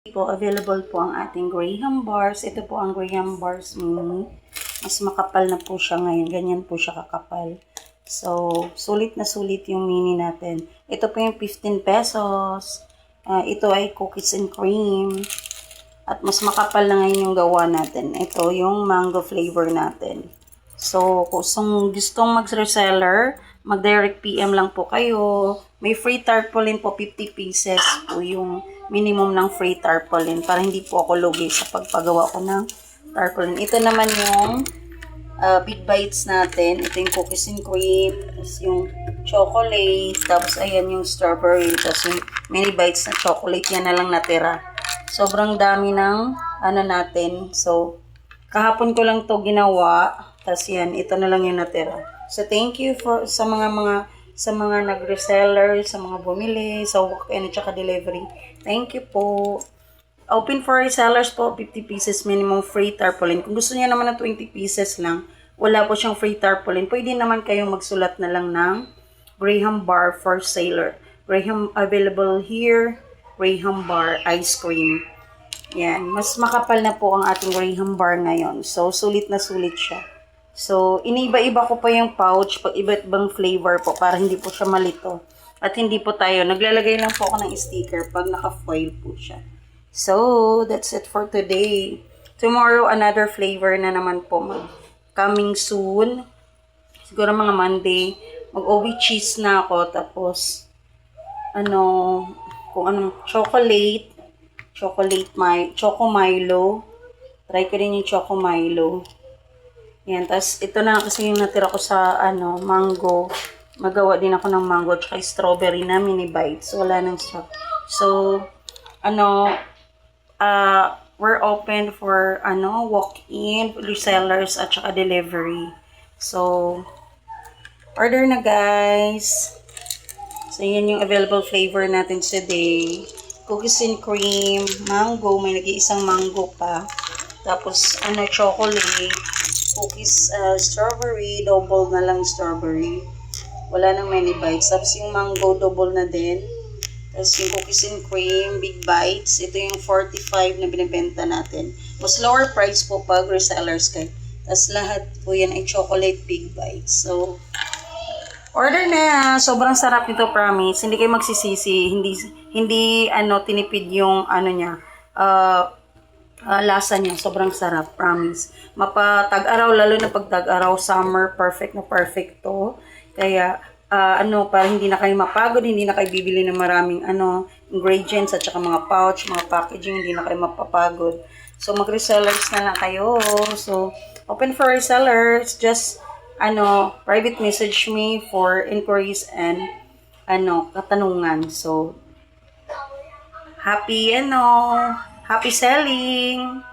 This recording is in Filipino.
po, available po ang ating Graham bars. Ito po ang Graham bars mini. Mas makapal na po siya ngayon. Ganyan po siya kakapal. So, sulit na sulit yung mini natin. Ito po yung 15 pesos. Ito ay cookies and cream. At mas makapal na ngayon yung gawa natin. Ito yung mango flavor natin. So, kung gustong mag-reseller, mag-direct PM lang po kayo. May free tarpaulin po, 50 pieces po yung minimum ng free tarpaulin para hindi po ako lugi sa pagpagawa ko ng tarpaulin. Ito naman yung big bites natin. Ito yung cookies and cream, tapos yung chocolate, tapos ayan yung strawberry, tapos yung mini bites na chocolate, yan na lang natira. Sobrang dami ng ano natin. So, kahapon ko lang to ginawa. Tapos yan, ito na lang yung natira. So, thank you sa mga nag-reseller, sa mga bumili, sa walk-in at saka delivery. Thank you po. Open for resellers po, 50 pieces minimum free tarpaulin. Kung gusto niya naman ng 20 pieces lang, wala po siyang free tarpaulin. Pwede naman kayong magsulat na lang ng Graham bar for seller. Graham available here, Graham bar ice cream. Yan, mas makapal na po ang ating Graham bar ngayon. So, sulit na sulit siya. So, iniba-iba ko pa yung pouch pag iba't ibang flavor po para hindi po siya malito. At hindi po tayo, naglalagay lang po ako ng sticker pag naka-foil po siya. So, that's it for today. Tomorrow, another flavor na naman po coming soon. Siguro mga Monday. Mag-ovi cheese na ako. Tapos, kung anong chocolate Choco Milo. Try ko rin yung Choco Milo. Yan, tapos ito na kasi yung natira ko sa mango. Magawa din ako ng mango at strawberry na mini bites. Wala nang stock. So, we're open for walk-in, resellers at saka delivery. So, order na guys. So, yan yung available flavor natin today. Cookies and cream, mango, may nag-iisang mango pa. Tapos, chocolate, cookies, strawberry, double na lang strawberry. Wala nang many bites. Tapos, yung mango, double na din. Tapos, yung cookies and cream, big bites. Ito yung 45 na binibenta natin. Mas lower price po pag resellers kayo. Tapos, lahat po yan ay chocolate big bites. So, order na. Sobrang sarap nito, promise. Hindi kayo magsisisi. Hindi tinipid yung niya. Lasa niya. Sobrang sarap, promise. Mapatag-araw, lalo na pag tag-araw, summer, perfect na perfect to. Kaya, para hindi na kayo mapagod, hindi na kayo bibili ng maraming ingredients at saka mga pouch, mga packaging, hindi na kayo mapapagod. So, mag-resellers na lang kayo. So, open for resellers. Just private message me for inquiries and katanungan. So, happy selling!